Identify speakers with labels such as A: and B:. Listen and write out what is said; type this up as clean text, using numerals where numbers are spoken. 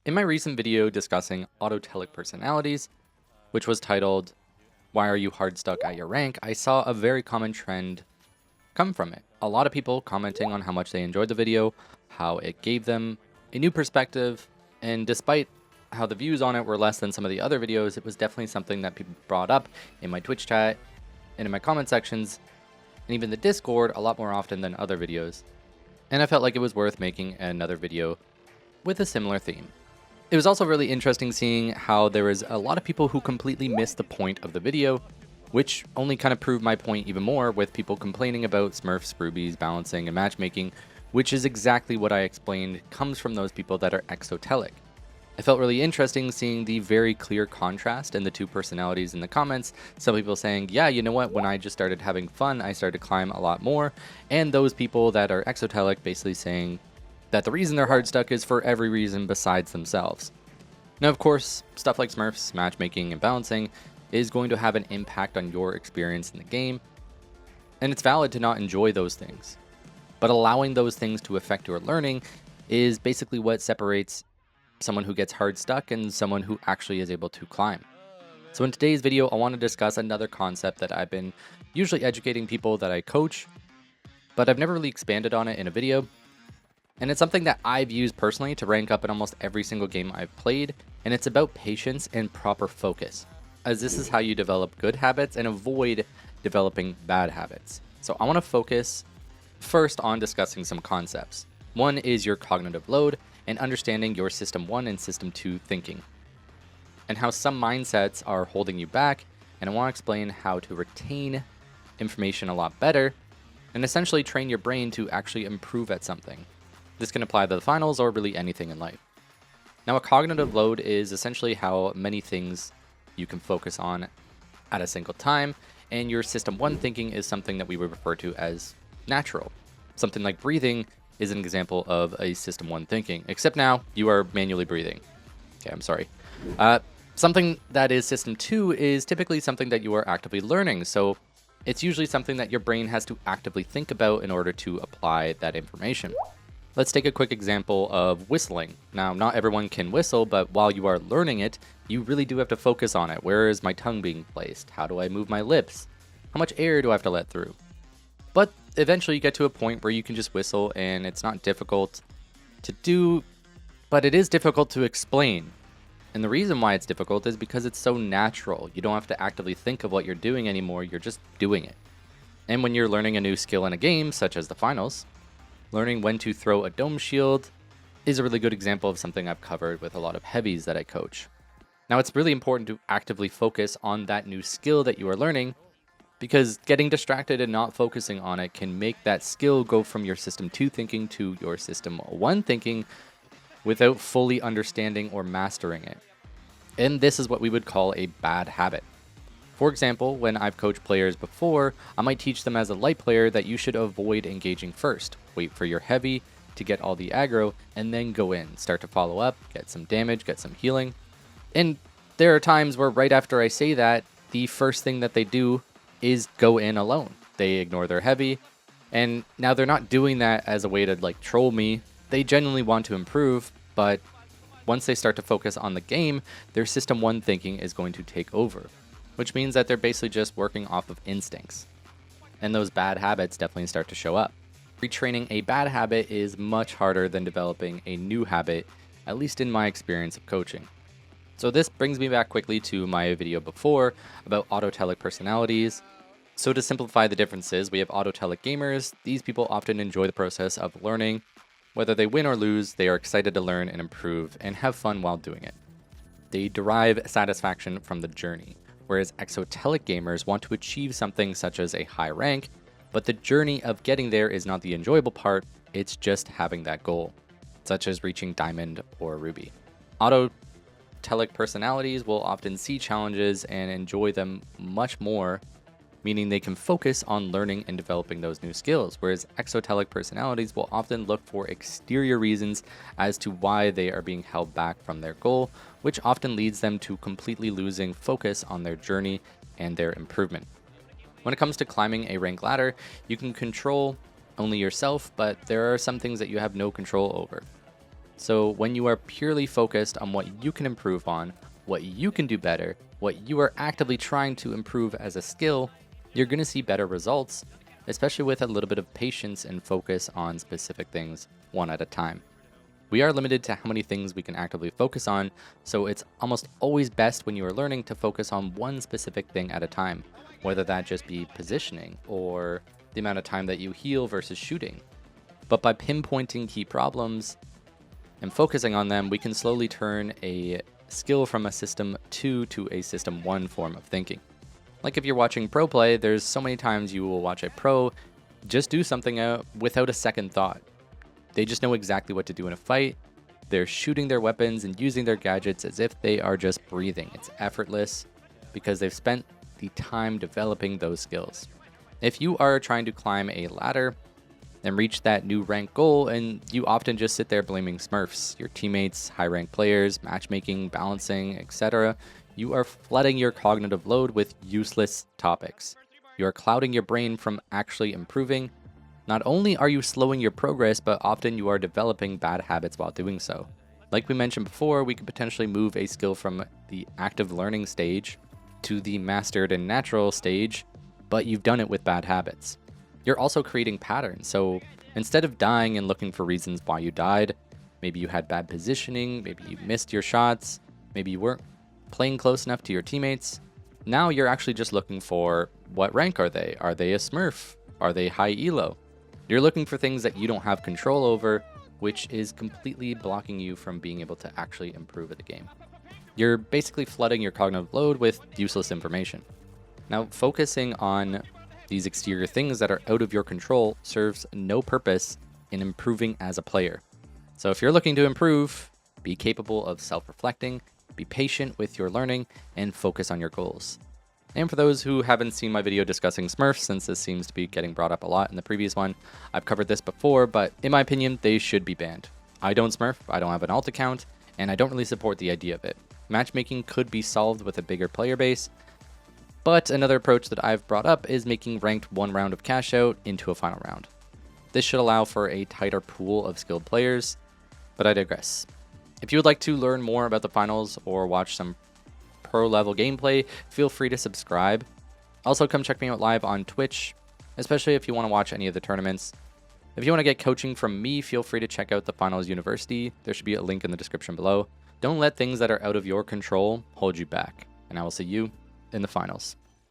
A: In my recent video discussing autotelic personalities, which was titled, "Why Are You Hard Stuck at Your Rank?" I saw a very common trend come from it. A lot of people commenting on how much they enjoyed the video, how it gave them a new perspective, and despite how the views on it were less than some of the other videos, it was definitely something that people brought up in my Twitch chat and in my comment sections, and even the Discord a lot more often than other videos. And I felt like it was worth making another video with a similar theme. It was also really interesting seeing how there was a lot of people who completely missed the point of the video, which only kind of proved my point even more with people complaining about Smurfs, rubies, balancing, and matchmaking, which is exactly what I explained comes from those people that are exotelic. I felt really interesting seeing the very clear contrast in the two personalities in the comments. Some people saying, yeah, you know what, when I just started having fun, I started to climb a lot more. And those people that are exotelic basically saying that the reason they're hard stuck is for every reason besides themselves. Now, of course, stuff like Smurfs, matchmaking, and balancing is going to have an impact on your experience in the game. And it's valid to not enjoy those things. But allowing those things to affect your learning is basically what separates someone who gets hard stuck and someone who actually is able to climb. So in today's video, I want to discuss another concept that I've been usually educating people that I coach, but I've never really expanded on it in a video. And it's something that I've used personally to rank up in almost every single game I've played, and it's about patience and proper focus, as this is how you develop good habits and avoid developing bad habits. So I want to focus first on discussing some concepts. One is your cognitive load and understanding your System 1 and System 2 thinking, and how some mindsets are holding you back, and I want to explain how to retain information a lot better and essentially train your brain to actually improve at something. This can apply to the finals or really anything in life. Now, a cognitive load is essentially how many things you can focus on at a single time, and your System 1 thinking is something that we would refer to as natural. Something like breathing is an example of a System 1 thinking, except now you are manually breathing. Okay, I'm sorry. Something that is System 2 is typically something that you are actively learning, so it's usually something that your brain has to actively think about in order to apply that information. Let's take a quick example of whistling. Now, not everyone can whistle, but while you are learning it, you really do have to focus on it. Where is my tongue being placed? How do I move my lips? How much air do I have to let through? But eventually you get to a point where you can just whistle and it's not difficult to do, but it is difficult to explain. And the reason why it's difficult is because it's so natural. You don't have to actively think of what you're doing anymore, you're just doing it. And when you're learning a new skill in a game, such as the finals, learning when to throw a dome shield is a really good example of something I've covered with a lot of heavies that I coach. Now, it's really important to actively focus on that new skill that you are learning, because getting distracted and not focusing on it can make that skill go from your System 2 thinking to your System 1 thinking without fully understanding or mastering it. And this is what we would call a bad habit. For example, when I've coached players before, I might teach them as a light player that you should avoid engaging first. Wait for your heavy to get all the aggro, and then go in. Start to follow up, get some damage, get some healing. And there are times where right after I say that, the first thing that they do is go in alone. They ignore their heavy, and now they're not doing that as a way to like troll me. They genuinely want to improve, but once they start to focus on the game, their System 1 thinking is going to take over, which means that they're basically just working off of instincts. And those bad habits definitely start to show up. Retraining a bad habit is much harder than developing a new habit, at least in my experience of coaching. So this brings me back quickly to my video before about autotelic personalities. So to simplify the differences, we have autotelic gamers. These people often enjoy the process of learning. Whether they win or lose, they are excited to learn and improve and have fun while doing it. They derive satisfaction from the journey, whereas exotelic gamers want to achieve something such as a high rank, but the journey of getting there is not the enjoyable part, it's just having that goal, such as reaching diamond or ruby. Autotelic personalities will often see challenges and enjoy them much more, meaning they can focus on learning and developing those new skills, whereas exotelic personalities will often look for exterior reasons as to why they are being held back from their goal, which often leads them to completely losing focus on their journey and their improvement. When it comes to climbing a rank ladder, you can control only yourself, but there are some things that you have no control over. So when you are purely focused on what you can improve on, what you can do better, what you are actively trying to improve as a skill, you're going to see better results, especially with a little bit of patience and focus on specific things one at a time. We are limited to how many things we can actively focus on, so it's almost always best when you are learning to focus on one specific thing at a time, whether that just be positioning or the amount of time that you heal versus shooting. But by pinpointing key problems and focusing on them, we can slowly turn a skill from a system 2 to a system 1 form of thinking. Like if you're watching pro play, there's so many times you will watch a pro just do something without a second thought. They just know exactly what to do in a fight. They're shooting their weapons and using their gadgets as if they are just breathing. It's effortless because they've spent the time developing those skills. If you are trying to climb a ladder and reach that new rank goal, and you often just sit there blaming Smurfs, your teammates, high rank players, matchmaking, balancing, etc., you are flooding your cognitive load with useless topics. You are clouding your brain from actually improving. Not only are you slowing your progress, but often you are developing bad habits while doing so. Like we mentioned before, we could potentially move a skill from the active learning stage to the mastered and natural stage, but you've done it with bad habits. You're also creating patterns, so instead of dying and looking for reasons why you died, maybe you had bad positioning, maybe you missed your shots, maybe you weren't playing close enough to your teammates, now you're actually just looking for what rank are they? Are they a Smurf? Are they high elo? You're looking for things that you don't have control over, which is completely blocking you from being able to actually improve at the game. You're basically flooding your cognitive load with useless information. Now, focusing on these exterior things that are out of your control serves no purpose in improving as a player. So if you're looking to improve, be capable of self-reflecting, be patient with your learning, and focus on your goals. And for those who haven't seen my video discussing Smurfs, since this seems to be getting brought up a lot in the previous one, I've covered this before, but in my opinion, they should be banned. I don't Smurf, I don't have an alt account, and I don't really support the idea of it. Matchmaking could be solved with a bigger player base, but another approach that I've brought up is making ranked one round of cash out into a final round. This should allow for a tighter pool of skilled players, but I digress. If you would like to learn more about the finals or watch some pro level gameplay, feel free to subscribe. Also, come check me out live on Twitch, especially if you want to watch any of the tournaments. If you want to get coaching from me, feel free to check out the Finals University. There should be a link in the description below. Don't let things that are out of your control hold you back, and I will see you in the finals.